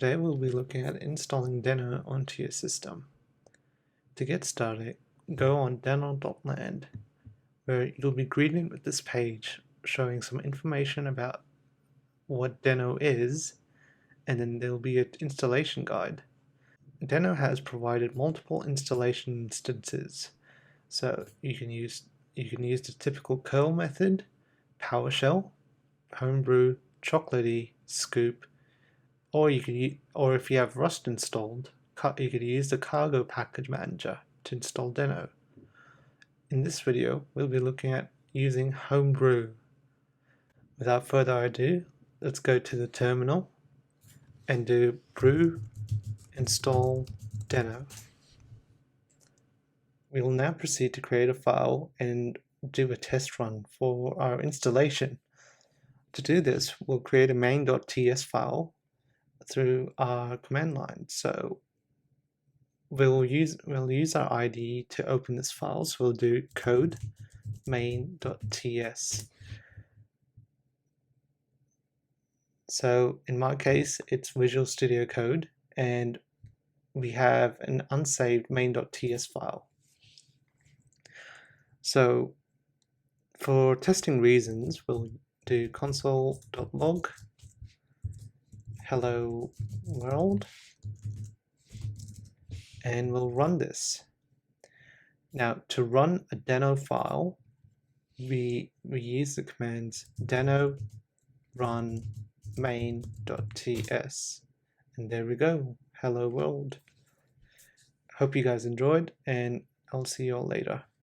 Today we'll be looking at installing Deno onto your system. To get started, go on deno.land, where you'll be greeted with this page showing some information about what Deno is, and then there'll be an installation guide. Deno has provided multiple installation instances, so you can use the typical curl method, PowerShell, Homebrew, Chocolatey, Scoop, or if you have Rust installed, you could use the Cargo Package Manager to install Deno. In this video, we'll be looking at using Homebrew. Without further ado, let's go to the terminal and do brew install Deno. We will now proceed to create a file and do a test run for our installation. To do this, we'll create a main.ts file through our command line. So we'll use our IDE to open this file. So we'll do code main.ts. So in my case, it's Visual Studio Code, and we have an unsaved main.ts file. So for testing reasons, we'll do console.log hello world, and we'll run this. Now, to run a Deno file, we use the commands deno run main.ts, and there we go, hello world. Hope you guys enjoyed, and I'll see you all later.